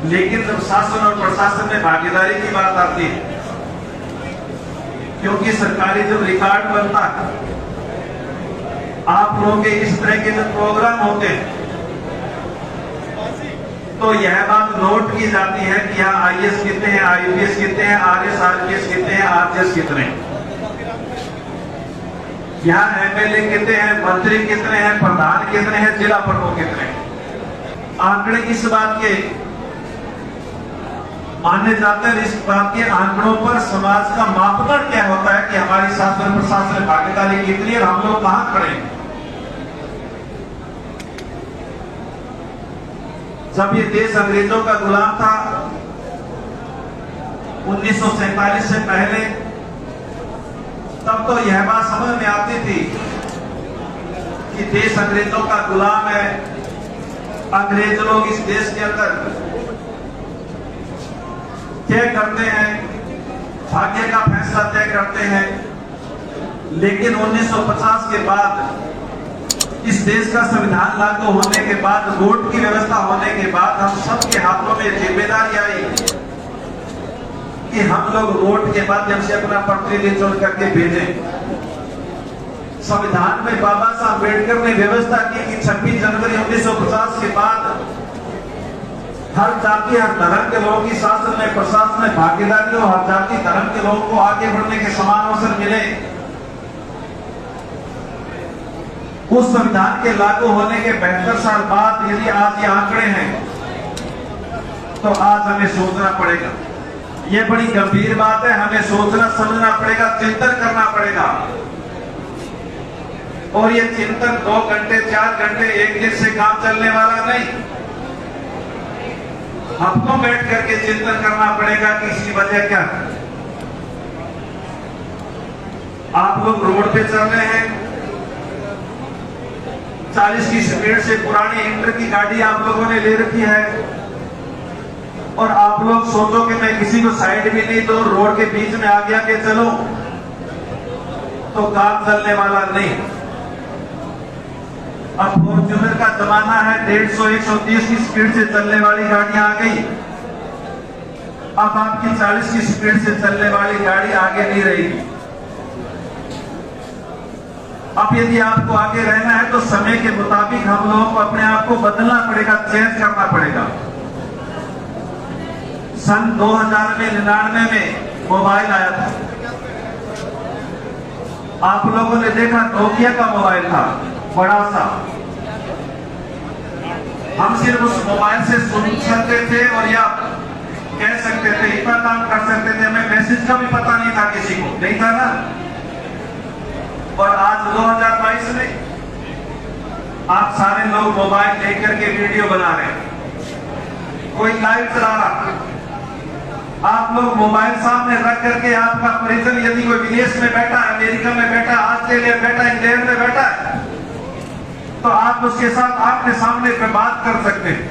लेकिन जब शासन और प्रशासन में भागीदारी की बात आती है, क्योंकि सरकारी जब रिकॉर्ड बनता है, आप लोगों के इस तरह के जो प्रोग्राम होते हैं, तो यह बात नोट की जाती है कि यहाँ आईएएस कितने हैं, आईपीएस कितने हैं, आरएस आरपीएस कितने हैं, आरजेएस कितने हैं, यहाँ एमएलए कितने हैं, मंत्री कितने हैं, प्रधान कितने हैं, जिला प्रमुख कितने हैं। आंकड़े इस बात के माने जाते हैं, इस बात के आंकड़ों पर समाज का मापदंड क्या होता है कि हमारी शासन प्रशासन भागीदारी कितनी है और हम लोग कहां खड़े हैं। जब ये देश अंग्रेजों का गुलाम था 1947 से पहले, तब तो यह बात समझ में आती थी कि देश अंग्रेजों का गुलाम है, अंग्रेज लोग इस देश के अंदर तय करते हैं, भाग्य का फैसला तय करते हैं। लेकिन 1950 के बाद इस देश का संविधान लागू होने के बाद, वोट की व्यवस्था होने के बाद, हम सबके हाथों में जिम्मेदारी आई कि हम लोग वोट के माध्यम से अपना प्रतिनिधि चुन करके भेजें। संविधान में बाबा साहब अम्बेडकर ने व्यवस्था की कि 26 जनवरी 1950 के बाद हर जाति हर धर्म के लोगों की शासन में प्रशासन में भागीदारी हो, हर जाति धर्म के लोगों को आगे बढ़ने के समान अवसर मिले। उस संविधान के लागू होने के 72 साल बाद यदि आज ये आंकड़े हैं, तो आज हमें सोचना पड़ेगा। ये बड़ी गंभीर बात है, हमें सोचना समझना पड़ेगा, चिंतन करना पड़ेगा। और ये चिंतन 2 घंटे 4 घंटे एक दिन से काम चलने वाला नहीं, हफ्तों बैठ करके चिंतन करना पड़ेगा कि इसकी वजह क्या है। आप लोग रोड पे चल रहे हैं, 40 की स्पीड से पुरानी इंटर की गाड़ी आप लोगों ने ले रखी है, और आप लोग सोचो कि मैं किसी को साइड भी नहीं तो रोड के बीच में आगे आके चलो, तो काम चलने वाला नहीं। अब फॉर्च्यूनर का जमाना है, 150 130 की स्पीड से चलने वाली गाड़ियां आ गई। अब आपकी 40 की स्पीड से चलने वाली गाड़ी आगे नहीं रहेगी। अब यदि आपको आगे रहना है तो समय के मुताबिक हम लोगों को अपने आप को बदलना पड़ेगा, चेंज करना पड़ेगा। सन 2099 में मोबाइल आया था, आप लोगों ने देखा नोकिया का मोबाइल था, बड़ा सा। हम सिर्फ उस मोबाइल से सुन सकते थे और या कह सकते थे, इतना काम कर सकते थे, हमें मैसेज का भी पता नहीं था, किसी को नहीं था ना। और आज 2022 में आप सारे लोग मोबाइल लेकर के वीडियो बना रहे हैं, कोई लाइव चला रहा, आप लोग मोबाइल सामने रख करके आपका परिजन यदि कोई विदेश में बैठा है, अमेरिका में बैठा है, ऑस्ट्रेलिया में बैठा है, इंग्लैंड में बैठा है, तो आप उसके साथ आपके सामने पे बात कर सकते हैं।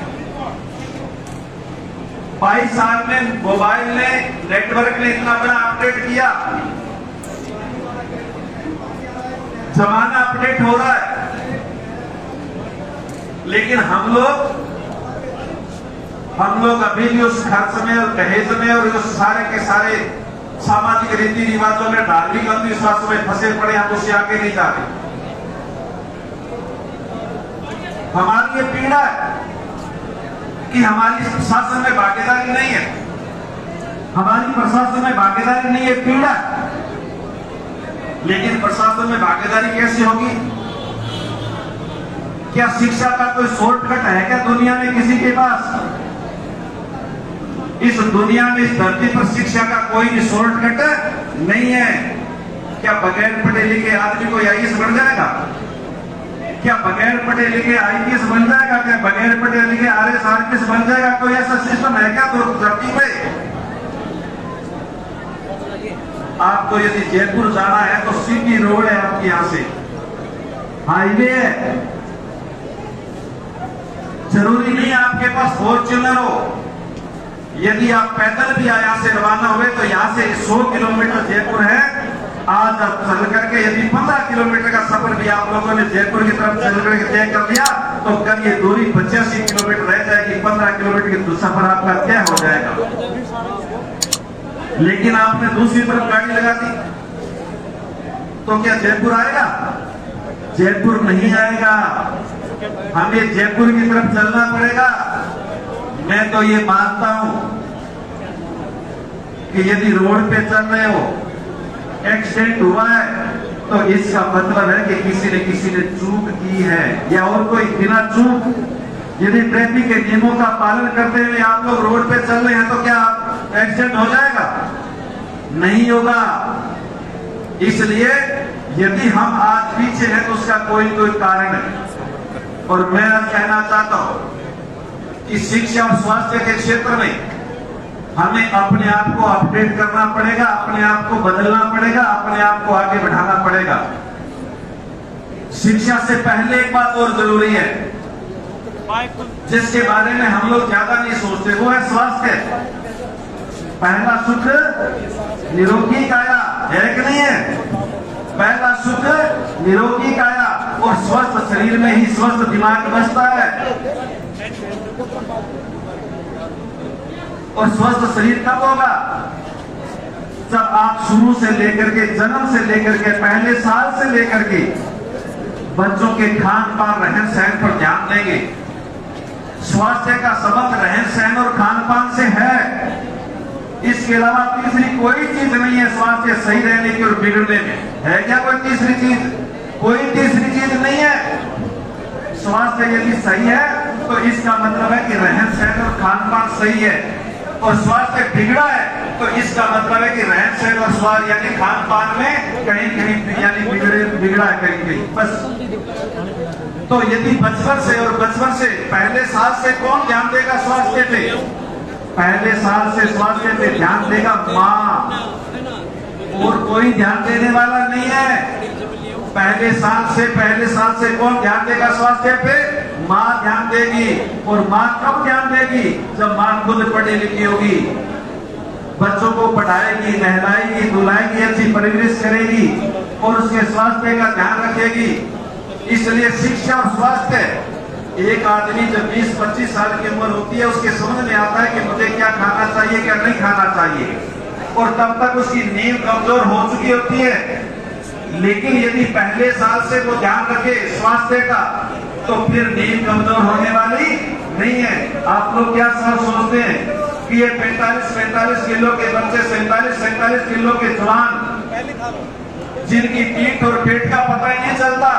22 साल में मोबाइल ने, नेटवर्क ने इतना बड़ा अपडेट किया, जमाना अपडेट हो रहा है, लेकिन हम लोग अभी भी उस खर्च में और दहेज में और उस सारे के सारे सामाजिक रीति रिवाजों में, धार्मिक अंधविश्वासों में फंसे पड़े, हम उससे आगे नहीं जा रहे। हमारी ये पीड़ा है कि हमारी शासन में भागीदारी नहीं है, हमारी प्रशासन में भागीदारी नहीं है, पीड़ा। लेकिन प्रशासन में भागीदारी कैसे होगी? क्या शिक्षा का कोई शॉर्टकट है क्या दुनिया में किसी के पास? इस दुनिया में, इस धरती पर शिक्षा का कोई भी शॉर्टकट नहीं है। क्या बगैर पढ़े लिखे आदमी कोई आईएएस बन जाएगा? क्या बगैर पढ़े लिखे आईपीएस बन जाएगा? क्या बगैर पढ़े लिखे आरएस आरपीएस बन जाएगा? कोई ऐसा सिस्टम है क्या तो धरती पे? आपको यदि जयपुर जाना है तो सीधी रोड है आपके यहां से, हाईवे है। जरूरी नहीं आपके पास फॉर्च्यूनर हो, यदि आप पैदल भी यहाँ से रवाना हुए तो यहाँ से 100 किलोमीटर जयपुर है। आज आप चल करके यदि 15 किलोमीटर का सफर भी आप लोगों ने जयपुर की तरफ चल करके तय कर लिया तो कल ये दूरी 85 किलोमीटर रह जाएगी, 15 किलोमीटर की सफर आपका तय हो जाएगा। लेकिन आपने दूसरी तरफ गाड़ी लगा दी तो क्या जयपुर आएगा? जयपुर नहीं आएगा। हमें जयपुर की तरफ चलना पड़ेगा। मैं तो ये मानता हूं कि यदि रोड पे चल रहे हो, एक्सीडेंट हुआ है, तो इसका मतलब है कि किसी ने चूक की है, या और कोई बिना चूक यदि ट्रैफिक के नियमों का पालन करते हुए आप लोग रोड पे चल रहे हैं तो क्या एक्सीडेंट हो जाएगा? नहीं होगा। इसलिए यदि हम आज पीछे हैं तो उसका कोई कारण है। और मैं कहना चाहता हूं कि शिक्षा और स्वास्थ्य के क्षेत्र में हमें अपने आप को अपडेट करना पड़ेगा, अपने आप को बदलना पड़ेगा, अपने आप को आगे बढ़ाना पड़ेगा। शिक्षा से पहले एक बात और जरूरी है जिसके बारे में हम लोग ज्यादा नहीं सोचते, वो है स्वास्थ्य। पहला सुख निरोगी काया है कि नहीं है? पहला सुख निरोगी काया, और स्वस्थ शरीर में ही स्वस्थ दिमाग बसता है। और स्वस्थ शरीर कब होगा? जब आप शुरू से लेकर के, जन्म से लेकर के, पहले साल से लेकर के बच्चों के खान पान रहन सहन पर ध्यान देंगे। स्वास्थ्य का संबंध रहन सहन और खान पान से है। इसके अलावा तीसरी कोई चीज नहीं है स्वास्थ्य सही रहने की और बिगड़ने में। है क्या कोई तीसरी चीज? कोई तीसरी चीज नहीं है। स्वास्थ्य यदि सही है तो इसका मतलब है कि रहन सहन और खान पान सही है, और स्वास्थ्य बिगड़ा है तो इसका मतलब है कि रहन सहन और स्वास्थ्य यानी खान पान में कहीं कहीं यानी बिगड़ा है कहीं कहीं बस। तो यदि बचपन से, और बचपन से पहले साल से कौन ध्यान देगा स्वास्थ्य पे? पहले साल से स्वास्थ्य पे ध्यान देगा माँ, और कोई ध्यान देने वाला नहीं है। पहले साल से कौन ध्यान देगा स्वास्थ्य पे? माँ ध्यान देगी। और माँ कब ध्यान देगी? जब माँ खुद पढ़ी लिखी होगी, बच्चों को पढ़ाएगी, नहलाएगी, धुलाएगी, अच्छी परवरिश करेगी और उसके स्वास्थ्य का ध्यान रखेगी। इसलिए शिक्षा और स्वास्थ्य, एक आदमी जब 20-25 साल की उम्र होती है उसके समझ में आता है कि मुझे क्या खाना चाहिए, क्या नहीं खाना चाहिए, और तब तक उसकी नींव कमजोर हो चुकी होती है। लेकिन यदि पहले साल से वो ध्यान रखे स्वास्थ्य का तो फिर नींद कमजोर होने वाली नहीं है। आप लोग क्या सोचते हैं कि ये 45 किलो के बच्चे, 47 किलो के जवान जिनकी पीठ और पेट का पता ही नहीं चलता,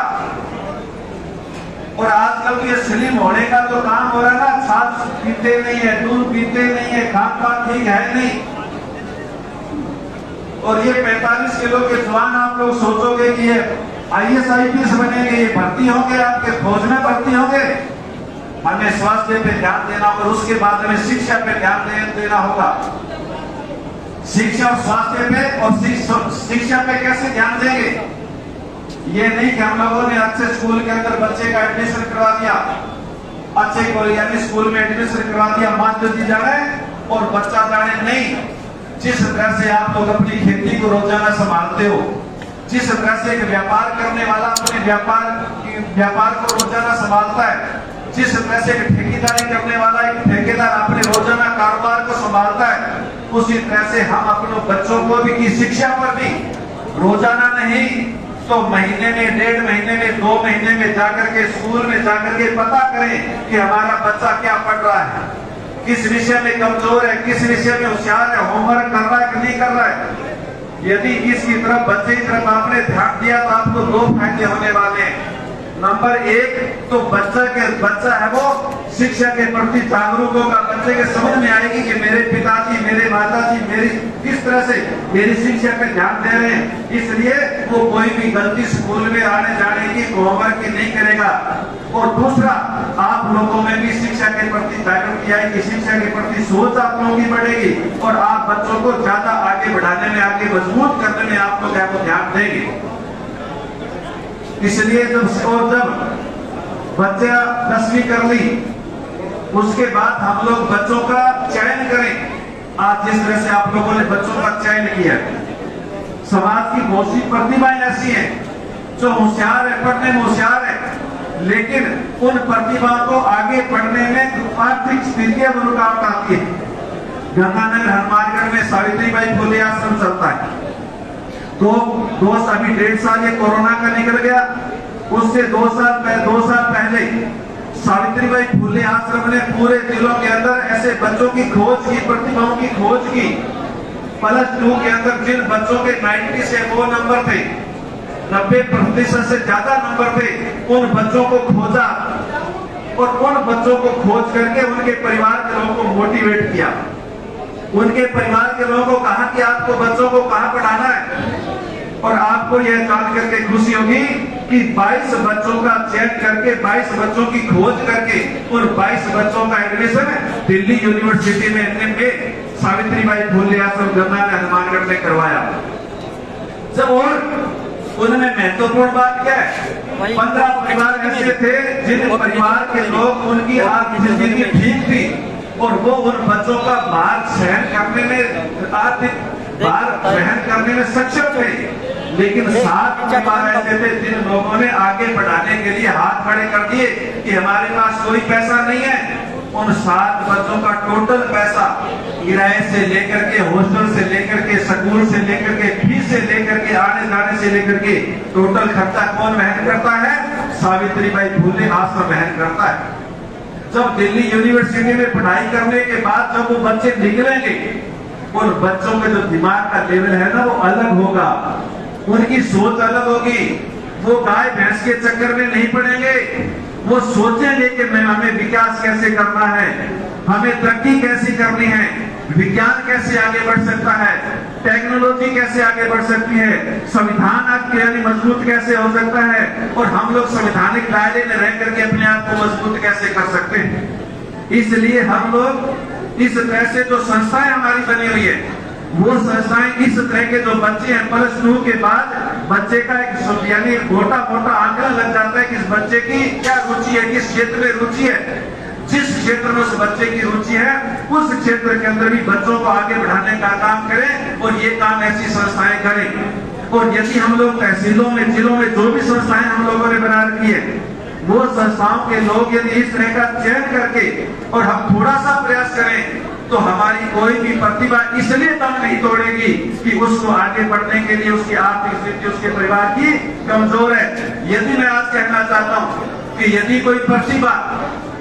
और आजकल ये स्लिम होने का जो काम हो रहा है ना, छाछ पीते नहीं है, दूध पीते नहीं है, खान पान ठीक है नहीं, और ये 45 किलो के जवान आप लोग सोचोगे कि ये IAS IPS बनेंगे, ये भर्ती होंगे, आपके फौज में भर्ती होंगे। हमें स्वास्थ्य पे ध्यान देना और उसके बाद हमें शिक्षा पे ध्यान देना होगा। शिक्षा और स्वास्थ्य पे, और शिक्षा पे कैसे ध्यान देंगे? ये नहीं कि हम लोगों ने अच्छे स्कूल के अंदर बच्चे का एडमिशन करवा दिया, अच्छे कॉलेज स्कूल में एडमिशन करवा दिया, मास्टर जी जाने और बच्चा जाने नहीं। जिस तरह से आप लोग अपनी खेती को रोजाना संभालते हो, जिस तरह से एक व्यापार करने वाला अपने व्यापार को रोजाना संभालता है, जिस तरह से एक ठेकेदारी करने वाला एक ठेकेदार अपने रोजाना कारोबार को संभालता है, उसी तरह से हम अपने बच्चों को भी की शिक्षा पर भी रोजाना नहीं तो महीने में, 1.5 महीने में, 2 महीने में जाकर के स्कूल में जाकर के पता करें कि हमारा बच्चा क्या पढ़ रहा है, किस विषय में कमजोर है, किस विषय में होशियार है, होमवर्क कर रहा है कि नहीं कर रहा है। यदि इसकी तरफ, बच्चे की तरफ आपने ध्यान दिया तो आपको 2 फायदे होने वाले हैं। नंबर 1 तो बच्चा है वो शिक्षा के प्रति जागरूक होगा। बच्चे के समझ में आएगी कि मेरे पिताजी, मेरे माताजी मेरी किस तरह से मेरी शिक्षा पे ध्यान दे रहे हैं, इसलिए वो कोई भी गलती स्कूल में आने जाने की, होमवर्क की नहीं करेगा। और दूसरा, आप लोगों में भी शिक्षा के प्रति जागरूकता आएगी, शिक्षा के प्रति सोच आप लोगों की बढ़ेगी और आप बच्चों को ज्यादा आगे बढ़ाने में, आगे मजबूत करने में आप लोग आपको ध्यान देंगे। इसलिए जब बच्चा 10वीं कर ली, उसके बाद हम लोग बच्चों का चयन करें। आज जिस तरह से आप लोगों ने बच्चों का चयन किया, समाज की बहुत सी प्रतिभाएं ऐसी हैं जो होशियार है, पढ़ने में होशियार है, लेकिन उन प्रतिभाओं को आगे बढ़ने में आर्थिक स्थितियां रुकावट आती है। गंगानगर हनुमानगढ़ में सावित्रीबाई फुले आश्रम चलता है। तो दोस्त अभी 1.5 साल ये कोरोना का निकल गया, उससे 2 साल पहले सावित्रीबाई फुले आश्रम ने पूरे जिलों के अंदर ऐसे बच्चों की खोज की, प्रतिभाओं की खोज की। +2 के अंदर जिन बच्चों के 90 से वो नंबर थे, 90% से ज्यादा नंबर थे, उन बच्चों को खोजा और उन बच्चों को खोज करके उनके परिवार के लोगों को मोटिवेट किया। उनके परिवार के लोगों को कहा कि आपको बच्चों को कहां पढ़ाना है, और आपको यह जान करके खुशी होगी कि 22 बच्चों का चयन करके, 22 बच्चों की खोज करके उन 22 बच्चों का एडमिशन दिल्ली यूनिवर्सिटी में सावित्रीबाई फुले आश्रम गंगानगर हनुमानगढ़ में करवाया। जब और उनमें महत्वपूर्ण बात क्या है, 15 परिवार ऐसे थे जिन परिवार के लोग, उनकी आर्थिक स्थिति ठीक थी और वो उन बच्चों का भार सहन करने में, आर्थिक भार सहन करने में सक्षम थे। लेकिन 7 परिवार ऐसे थे जिन लोगों ने आगे बढ़ाने के लिए हाथ खड़े कर दिए कि हमारे पास कोई पैसा नहीं है। उन 7 बच्चों का टोटल पैसा किराए से लेकर के, हॉस्टल से लेकर के, स्कूल से लेकर के, फीस से लेकर के, आने जाने से लेकर के टोटल खर्चा कौन वहन करता है? सावित्रीबाई फुले आश्रम वहन करता है। जब दिल्ली यूनिवर्सिटी में पढ़ाई करने के बाद जब वो बच्चे निकलेंगे, उन बच्चों में जो दिमाग का लेवल है ना, वो अलग होगा, उनकी सोच अलग होगी। वो गाय भैंस के चक्कर में नहीं पड़ेंगे, वो सोचेंगे कि हमें विकास कैसे करना है, हमें तरक्की कैसी करनी है, विज्ञान कैसे आगे बढ़ सकता है, टेक्नोलॉजी कैसे आगे बढ़ सकती है, संविधान आपके मजबूत कैसे हो सकता है, और हम लोग संवैधानिक दायरे में रह करके अपने आप को मजबूत कैसे कर सकते हैं। इसलिए हम लोग इस तरह से जो संस्थाएं हमारी बनी हुई है, वो संस्थाएं इस तरह के जो बच्चे हैं, +2 के बाद बच्चे का एक यानी मोटा आंकड़ा लग जाता है कि इस बच्चे की क्या रुचि है, किस क्षेत्र में रुचि है। जिस क्षेत्र में उस बच्चे की रुचि है, उस क्षेत्र के अंदर भी बच्चों को आगे बढ़ाने का काम करें, और ये काम ऐसी संस्थाएं करें। और यदि हम लोग तहसीलों में, जिलों में जो भी संस्थाएं हम लोगों ने बना रखी है, वो संस्थाओं के लोग यदि इस तरह का चयन करके और हम थोड़ा सा प्रयास करें, तो हमारी कोई भी प्रतिभा इसलिए दम नहीं तोड़ेगी कि उसको आगे बढ़ने के लिए उसकी आर्थिक स्थिति, उसके परिवार की कमजोर है। यदि मैं आज कहना चाहता हूं कि यदि कोई प्रतिभा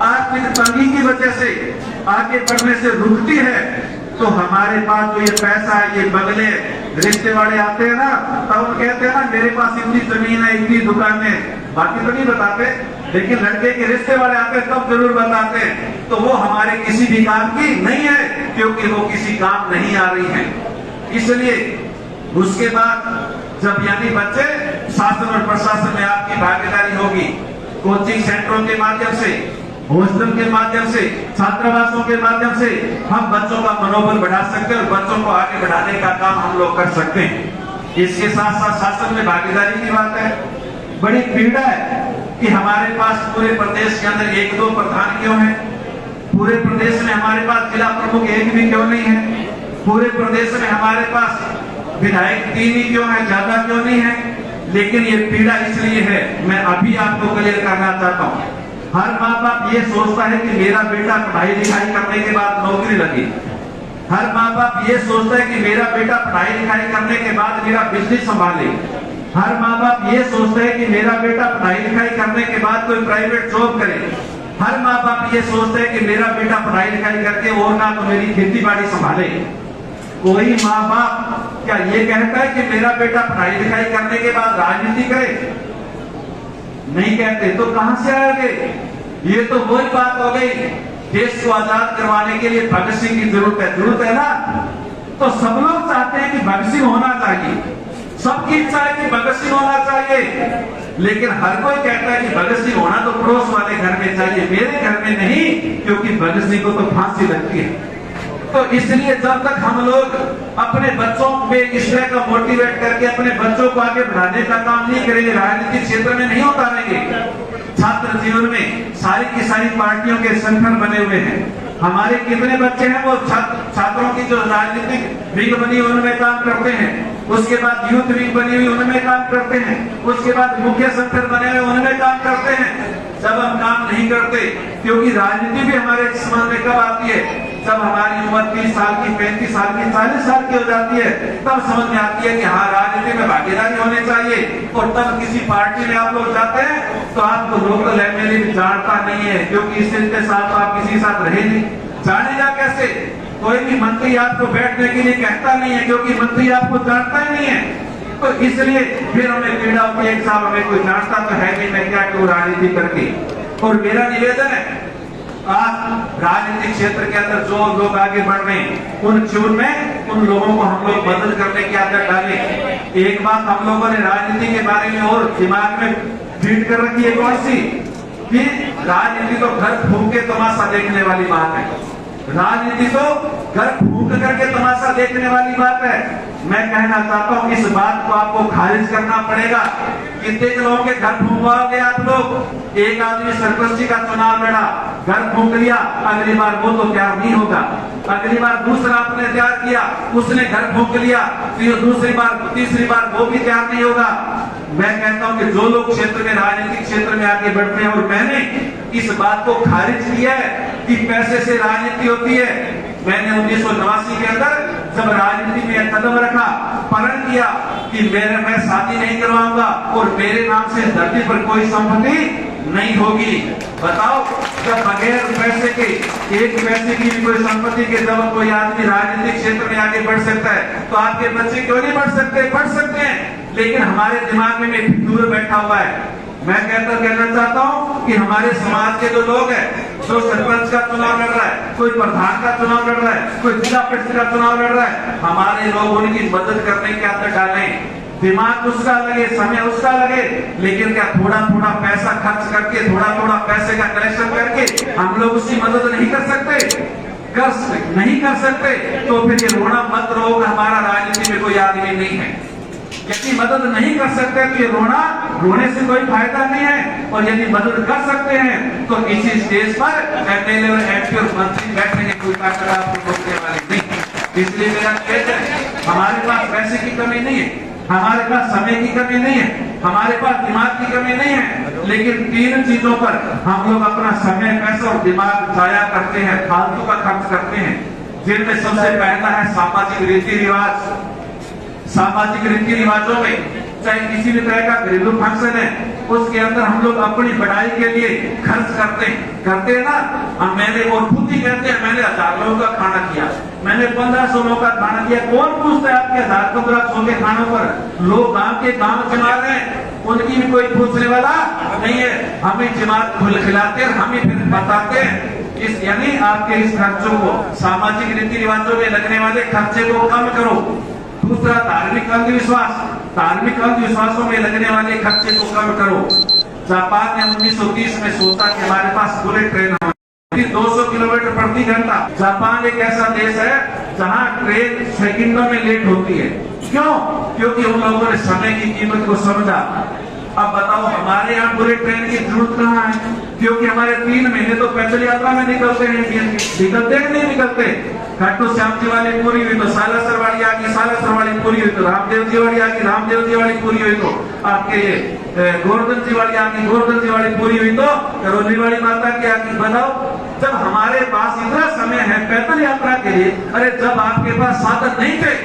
आर्थिक तंगी की वजह से आगे बढ़ने से रुकती है, तो हमारे पास जो ये पैसा है, ये बंगले, रिश्ते वाले आते हैं ना, तब वो कहते हैं ना मेरे पास इतनी जमीन है, इतनी दुकान है, बाकी तो नहीं बताते, लेकिन लड़के के रिश्ते वाले आते हैं तब जरूर बताते हैं। तो वो हमारे किसी भी काम की नहीं है, क्योंकि वो किसी काम नहीं आ रही है। इसलिए उसके बाद जब यानी बच्चे शासन और प्रशासन में आपकी भागीदारी होगी, कोचिंग सेंटरों के माध्यम से, हॉस्टल के माध्यम से, छात्रावासों के माध्यम से हम बच्चों का मनोबल बढ़ा सकते हैं और बच्चों को आगे बढ़ाने का काम हम लोग कर सकते हैं। इसके साथ साथ शासन में भागीदारी की बात है। बड़ी पीड़ा है कि हमारे पास पूरे प्रदेश के अंदर 1-2 प्रधान क्यों है, पूरे प्रदेश में हमारे पास जिला प्रमुख एक भी क्यों नहीं है, पूरे प्रदेश में हमारे पास विधायक 3 ही क्यों है, ज्यादा क्यों नहीं है। लेकिन ये पीड़ा इसलिए है, मैं अभी आपको क्लियर करना चाहता हूँ। हर माँ बाप ये सोचता है कि मेरा बेटा पढ़ाई लिखाई करने के बाद नौकरी लगे, हर माँ बाप ये सोचता है कि मेरा बेटा पढ़ाई लिखाई करने के बाद मेरा बिजनेस संभाले, हर माँ बाप ये सोचते हैं कि मेरा बेटा पढ़ाई लिखाई करने के बाद कोई प्राइवेट जॉब करे, हर माँ बाप ये सोचते हैं कि मेरा बेटा पढ़ाई लिखाई करके और ना तो मेरी खेती बाड़ी संभाले। कोई माँ बाप क्या ये कहता है कि मेरा बेटा पढ़ाई लिखाई करने के बाद राजनीति करे? नहीं कहते। तो कहां से आएंगे? ये तो वही बात हो गई, देश को आजाद करवाने के लिए भगत सिंह की जरूरत है ना। तो सब लोग चाहते हैं कि भगत सिंह होना चाहिए, सबकी इच्छा है कि भगत सिंह होना चाहिए, लेकिन हर कोई कहता है कि भगत सिंह होना तो पड़ोस वाले घर में चाहिए, मेरे घर में नहीं, क्योंकि भगत सिंह को तो फांसी लगती है। तो इसलिए जब तक हम लोग अपने बच्चों में इस तरह का मोटिवेट करके अपने बच्चों को आगे बढ़ाने का काम नहीं करेंगे, राजनीतिक क्षेत्र में नहीं उतारेंगे, छात्र जीवन में सारी की सारी पार्टियों के संगठन बने हुए हैं। हमारे कितने बच्चे हैं वो छात्रों की जो राजनीतिक विंग बनी उनमें काम करते हैं, उसके बाद यूथ विंग बनी हुई उनमें काम करते हैं, उसके बाद मुख्य संगठन बने हुए उनमें काम करते हैं। जब हम काम नहीं करते, क्योंकि राजनीति भी हमारे समझ में कब आती है, जब हमारी उम्र 30 साल की, 35 साल की, 40 साल की हो जाती है, तब समझ में आती है कि हाँ, राजनीति में भागीदारी होनी चाहिए। और तब किसी पार्टी में आप लोग जाते हैं तो आपको लोकल एमएलए भी जानता नहीं है, क्योंकि इसके साथ तो आप किसी के साथ रहे नहीं, जानेगा कैसे? कोई भी मंत्री आपको बैठने के लिए कहता नहीं है, क्योंकि मंत्री आपको जानता ही नहीं है। तो इसलिए फिर हमें पीड़ा होती है, साहब हमें कोई जानता तो है नहीं, मैं क्या क्यों राजनीति करके। और मेरा निवेदन है, आज राजनीतिक क्षेत्र के अंदर जो लोग आगे बढ़ रहे हैं, उन लोगों को हम लोग मदद करने की आदत डालें। एक बात हम लोगों ने राजनीति के बारे में और दिमाग में फीड कर रखी है, कौन सी? कि राजनीति तो घर फूंक के तमाशा देखने वाली बात है। राजनीति तो घर फूंक करके तमाशा देखने वाली बात है। मैं कहना चाहता हूं, इस बात को आपको खारिज करना पड़ेगा। कितने लोगों के घर फूंकवाओगे आप लोग? एक आदमी सरपंची का चुनाव लड़ा, घर फूंक लिया, अगली बार वो तो तैयार नहीं होगा। अगली बार दूसरा आपने तैयार किया, उसने घर फूंक लिया, फिर दूसरी बार, तीसरी बार वो भी तैयार नहीं होगा। मैं कहता हूं कि जो लोग क्षेत्र में, राजनीतिक क्षेत्र में आगे बढ़ते हैं, और मैंने इस बात को खारिज किया है कि पैसे से राजनीति होती है। मैंने 1989 के अंदर जब राजनीति में कदम रखा, प्रण किया कि मैं शादी नहीं करवाऊंगा और मेरे नाम से धरती पर कोई संपत्ति नहीं होगी। बताओ, जब बगैर पैसे के, एक पैसे की भी कोई संपत्ति के जब कोई आदमी राजनीतिक क्षेत्र में आगे बढ़ सकता है, तो आपके बच्चे क्यों नहीं बढ़ सकते? बढ़ सकते हैं, लेकिन हमारे दिमाग में दूर बैठा हुआ है। मैं कहना चाहता हूं कि हमारे समाज के जो लोग हैं, जो सरपंच का चुनाव लड़ रहा है, कोई प्रधान का चुनाव लड़ रहा है, कोई जिला परिषद का चुनाव लड़ रहा है, हमारे लोग उनकी मदद करने की आदत डालें। दिमाग उसका लगे, समय उसका लगे, लेकिन क्या थोड़ा थोड़ा पैसा खर्च करके, थोड़ा थोड़ा पैसे का कलेक्शन करके हम लोग उसकी मदद नहीं कर सकते? नहीं कर सकते तो फिर ये रोना मत रो, हमारा राजनीति में कोई आदमी नहीं है। यदि मदद नहीं कर सकते तो ये रोने से कोई फायदा नहीं है। और यदि मदद कर सकते हैं तो इसी स्टेज पर एमएलए और एमपी और मंत्री बैठने की कोई ताकत आपको रोकने वाली नहीं। इसलिए मेरा कहना है, हमारे पास पैसे की कमी नहीं है, हमारे पास समय की कमी नहीं है, हमारे पास दिमाग की कमी नहीं है, लेकिन तीन चीजों पर हम लोग अपना समय, पैसा और दिमाग जाया करते हैं, फालतू का खर्च करते हैं। जिनमें सबसे पहला है सामाजिक रीति रिवाज। सामाजिक रीति रिवाजों में चाहे किसी भी तरह का घरेलू फंक्शन है, उसके अंदर हम लोग अपनी बढ़ाई के लिए खर्च करते हैं ना। मैंने, और खुद ही कहते हैं, मैंने 1000 लोगों का खाना किया, मैंने 1500 लोगों का खाना किया। कौन पूछता है आपके 1000-1500 के खानों पर? लोग गांव के गांव चला रहे हैं, उनकी भी कोई पूछने वाला नहीं है। हमें जमात खिलाते हैं, हमें फिर बताते हैं। इस यानी आपके इस खर्चों को, सामाजिक रीति रिवाजों में लगने वाले खर्चे को कम करो। दूसरा, धार्मिक अंधविश्वासों में लगने वाले खर्चे को कम करो। जापान ने 1930 में सोचा कि हमारे पास बुलेट ट्रेन 200 किलोमीटर प्रति घंटा। जापान एक ऐसा देश है जहां ट्रेन सेकंडों में लेट होती है। क्यों? क्योंकि उन लोगों ने समय की कीमत को समझा। अब बताओ, हमारे यहाँ बुलेट ट्रेन की जरूरत कहाँ है? क्योंकि हमारे 3 महीने तो पैदल यात्रा में निकलते हैं, निकलते नहीं निकलते। खाटू श्याम जी वाली पूरी हुई तो सालासर वाली आ गई, सालासर वाली पूरी हुई तो रामदेव जी वाली आ गई, रामदेव जी वाली पूरी हुई तो आपके गोवर्धन जी वाली आ गई, गोवर्धन जी वाली पूरी हुई तो करौली वाली माता की आ गई। बताओ, जब हमारे पास इतना समय है पैदल यात्रा के लिए, अरे जब आपके पास साधन नहीं थे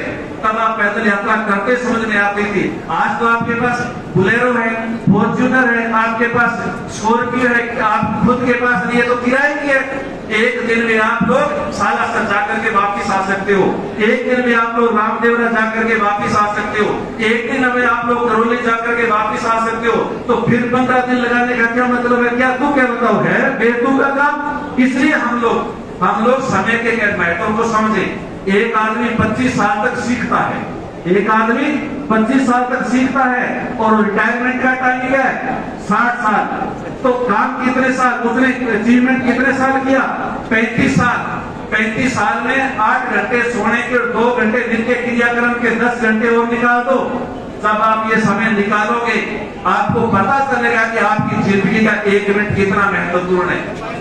तब आप पैदल यात्रा करते समझ में आती थी। आज तो आपके पास बुलेरो है, फॉर्च्यूनर है, आपके पास स्कॉर्पियो है, आप खुद के पास नहीं है तो किराए की है। एक दिन में आप लोग सालासर जाकर के वापिस आ सकते हो, एक दिन में आप लोग रामदेवरा जाकर के वापिस आ सकते हो, एक दिन में आप लोग करौली जाकर के वापिस आ सकते हो। तो फिर 15 दिन लगाने का क्या मतलब है? क्या तू क्या बताओ, है बेतू का काम? इसलिए हम लोग समय के महत्व को समझे। एक आदमी 25 साल तक सीखता है, एक आदमी 25 साल तक सीखता है, और रिटायरमेंट का टाइम क्या है? 60 साल। तो काम कितने साल, उसने अचीवमेंट कितने साल किया? 35 साल। 35 साल में 8 घंटे सोने के और 2 घंटे दिन के क्रियाक्रम के 10 घंटे और निकाल दो। जब आप ये समय निकालोगे, आपको पता चलेगा कि आपकी जिंदगी का 1 मिनट कितना महत्वपूर्ण है।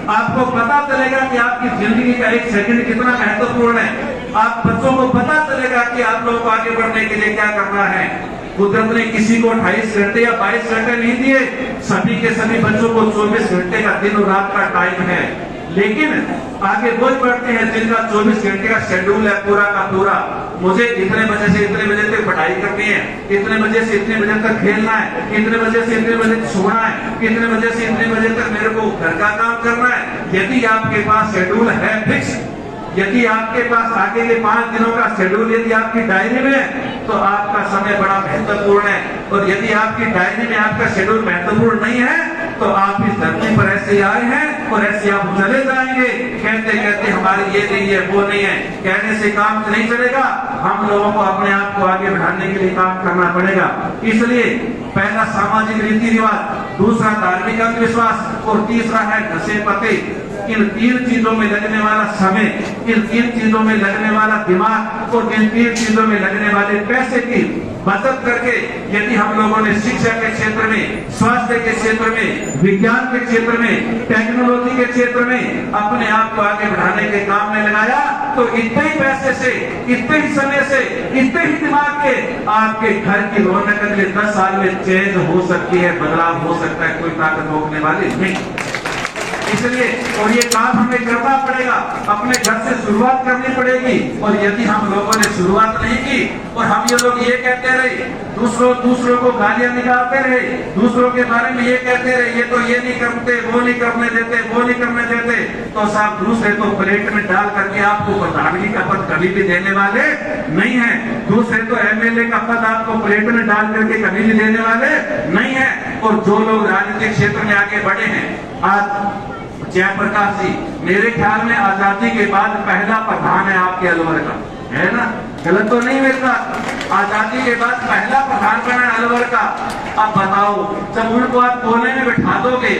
आपको पता चलेगा कि आपकी जिंदगी का 1 सेकंड कितना महत्वपूर्ण है। आप बच्चों को पता चलेगा कि आप लोग को आगे बढ़ने के लिए क्या करना है। कुदरत ने किसी को 28 घंटे या 22 घंटे नहीं दिए, सभी के सभी बच्चों को 24 घंटे का दिन और रात का टाइम है। लेकिन आगे वो बढ़ते हैं जिनका 24 घंटे का शेड्यूल है पूरा का पूरा। मुझे इतने बजे से इतने बजे तक पढ़ाई करनी है, इतने बजे से इतने बजे तक खेलना है, इतने बजे से इतने बजे तक सोना है, इतने बजे से इतने बजे तक मेरे को घर का काम करना है। यदि आपके पास शेड्यूल है फिक्स, यदि आपके पास आगे के 5 दिनों का शेड्यूल यदि आपकी डायरी में है तो आपका समय बड़ा महत्वपूर्ण है। और यदि आपकी डायरी में आपका शेड्यूल महत्वपूर्ण नहीं है तो आप इस धरती पर ऐसे आए हैं और ऐसे आप चले जाएंगे कहते कहते हमारी ये नहीं है वो नहीं है। कहने से काम नहीं चलेगा, हम लोगों को अपने आप को आगे बढ़ाने के लिए काम करना पड़ेगा। इसलिए पहला सामाजिक रीति रिवाज, दूसरा धार्मिक अंधविश्वास और तीसरा है नशे पते। इन 3 चीजों में लगने वाला समय, इन 3 चीजों में लगने वाला दिमाग और इन 3 चीजों में लगने वाले पैसे की बचत करके यदि हम लोगों ने शिक्षा के क्षेत्र में, स्वास्थ्य के क्षेत्र में, विज्ञान के क्षेत्र में, टेक्नोलॉजी के क्षेत्र में अपने आप को आगे बढ़ाने के काम में लगाया तो इतने ही पैसे से, इतने ही समय से, इतने ही दिमाग के आपके घर की रौनक अगले 10 साल में चेंज हो सकती है, बदलाव हो सकता है, कोई ताकत रोकने वाली नहीं। इसलिए और ये काम हमें करना पड़ेगा, अपने घर से शुरुआत करनी पड़ेगी। और यदि हम लोगों ने शुरुआत नहीं की और हम ये लोग ये कहते रहे, दूसरों को गालियां निकालते रहे, दूसरों के बारे में ये कहते रहे ये तो ये नहीं करते, वो नहीं करने देते, वो नहीं करने देते, तो साहब दूसरे तो प्लेट में डाल करके आपको प्रधानगी का पद कभी भी देने वाले नहीं है। दूसरे तो एमएलए का पद आपको प्लेट में डाल करके कभी भी देने वाले नहीं है। और जो लोग राजनीतिक क्षेत्र में आगे बढ़े हैं, आज जयप्रकाश जी मेरे ख्याल में आजादी के बाद पहला प्रधान है आपके अलवर का, है ना? गलत तो नहीं मेरा? आजादी के बाद पहला प्रधान बना है अलवर का। अब बताओ, जब उनको आप कोने में बिठा दोगे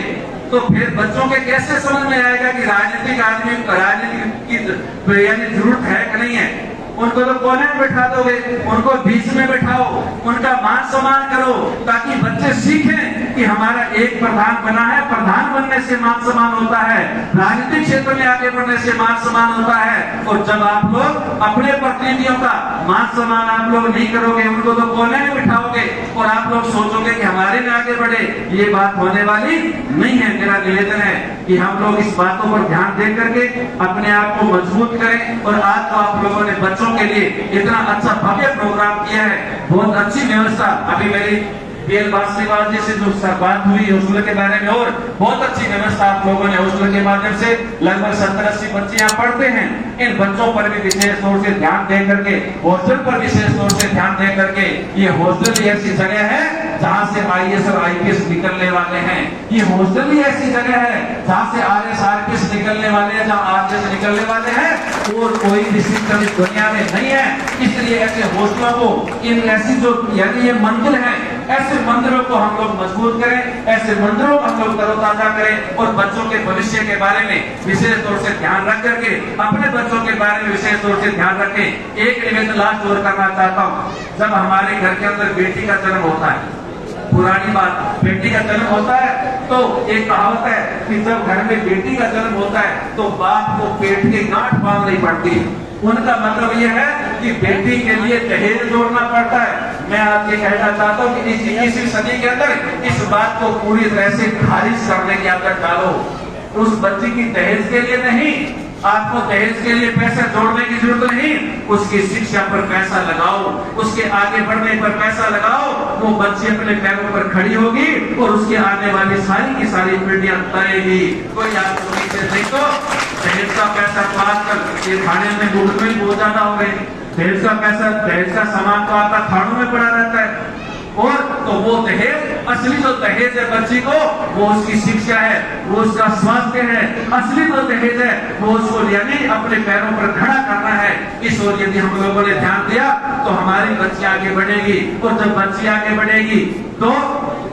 तो फिर बच्चों के कैसे समझ में आएगा कि राजनीतिक आदमी राजनीति की यानी जरूरत है कि नहीं है? उनको तो कोने में बैठा दोगे, उनको बीच में बैठाओ, उनका मान सम्मान करो ताकि बच्चे सीखें कि हमारा एक प्रधान बना है, प्रधान बनने से मान सम्मान होता है, राजनीतिक क्षेत्र में आगे बढ़ने से मान सम्मान होता है। और जब आप लोग अपने प्रतिनिधियों का मान सम्मान आप लोग नहीं करोगे, उनको तो कोने में बिठाओगे और आप लोग सोचोगे कि हमारे में आगे बढ़े, ये बात होने वाली नहीं है। मेरा निवेदन है कि हम लोग इस बातों पर ध्यान दे करके अपने आप को मजबूत करें। और आज तो आप लोगों ने बच्चों के लिए इतना अच्छा भव्य प्रोग्राम किया है, बहुत अच्छी व्यवस्था। अभी मेरी बेल बासलीवाल जी से जो बात हुई हॉस्टल के बारे में, और बहुत अच्छी व्यवस्था आप लोगों ने हॉस्टल के माध्यम से, लगभग 70-80 बच्चे यहाँ पढ़ते हैं। इन बच्चों पर भी विशेष तौर से ध्यान दे करके, हॉस्टल पर विशेष तौर से ध्यान दे करके, ये हॉस्टल ऐसी जगह है जहाँ से IAS और IPS निकलने वाले हैं। ये हॉस्टल ही ऐसी जगह है जहाँ से RS RPS निकलने वाले हैं, जहाँ RS निकलने वाले हैं, और कोई भी सिस्टम इस दुनिया में नहीं है। इसलिए ऐसे हॉस्टलों को, इन ऐसी जो यानी ये मंदिर है, ऐसे मंदिरों को हम लोग मजबूत करें, ऐसे मंदिरों को हम लोग तरोताजा करें और बच्चों के भविष्य के बारे में विशेष तौर से ध्यान रख करके, अपने बच्चों के बारे में विशेष तौर से ध्यान रखें। एक निवेदन लास्ट और करना चाहता हूँ, जब हमारे घर के अंदर बेटी का जन्म होता है, पुरानी बात, बेटी का जन्म होता है तो एक कहावत है कि जब घर में बेटी का जन्म होता है तो बाप को पेट की गांठ बांधनी पड़ती है। उनका मतलब यह है कि बेटी के लिए दहेज जोड़ना पड़ता है। मैं आज ये कहना चाहता हूँ कि इस 21वीं सदी के अंदर इस बात को पूरी तरह से खारिज करने की आदत डालो। उस बच्ची की दहेज के लिए नहीं, आपको दहेज के लिए पैसा जोड़ने की जरूरत नहीं, उसकी शिक्षा पर पैसा लगाओ, उसके आगे बढ़ने पर पैसा लगाओ। वो बच्ची अपने पैरों पर खड़ी होगी और उसके आने वाली सारी की सारी पीढ़ियां तरेगी। कोई आपको पीछे नहीं तो दहेज का पैसा पास कर ये थाने में मुकदमे बहुत ज्यादा हो गए। दहेज का पैसा, दहेज का सामान तो आपका थानों में पड़ा रहता है। और तो वो दहेज, असली जो दहेज है बच्ची को, वो उसकी शिक्षा है, वो उसका स्वास्थ्य है। असली जो दहेज है वो उसको यानी अपने पैरों पर खड़ा करना है। इस ओर यदि हम लोगों ने ध्यान दिया तो हमारी बच्ची आगे बढ़ेगी। और जब बच्ची आगे बढ़ेगी तो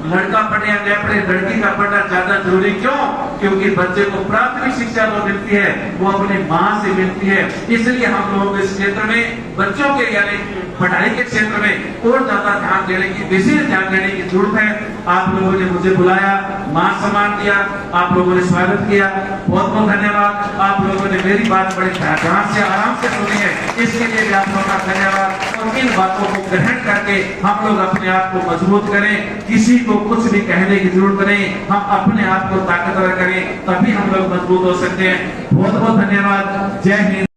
लड़का पढ़े या न पढ़े, लड़की का पढ़ना ज्यादा जरूरी। क्यों? क्योंकि बच्चे को प्राथमिक शिक्षा जो मिलती है वो अपनी माँ से मिलती है। इसलिए हम लोगों को इस क्षेत्र में बच्चों के यानी पढ़ाई के क्षेत्र में और ज्यादा ध्यान देने की, विशेष ध्यान देने की जरूरत है। आप लोगों ने मुझे बुलाया, मान सम्मान दिया, आप लोगों ने स्वागत किया, बहुत बहुत धन्यवाद। आप लोगों ने मेरी बात बड़े ध्यान से, आराम से सुनी है, इसके लिए भी आप लोगों का धन्यवाद। और इन बातों को ग्रहण करके हम लोग अपने आप को मजबूत करें, किसी को कुछ भी कहने की जरूरत नहीं, हम अपने आप को ताकतवर करें, तभी हम लोग मजबूत हो सकते हैं। बहुत बहुत धन्यवाद। जय हिंद।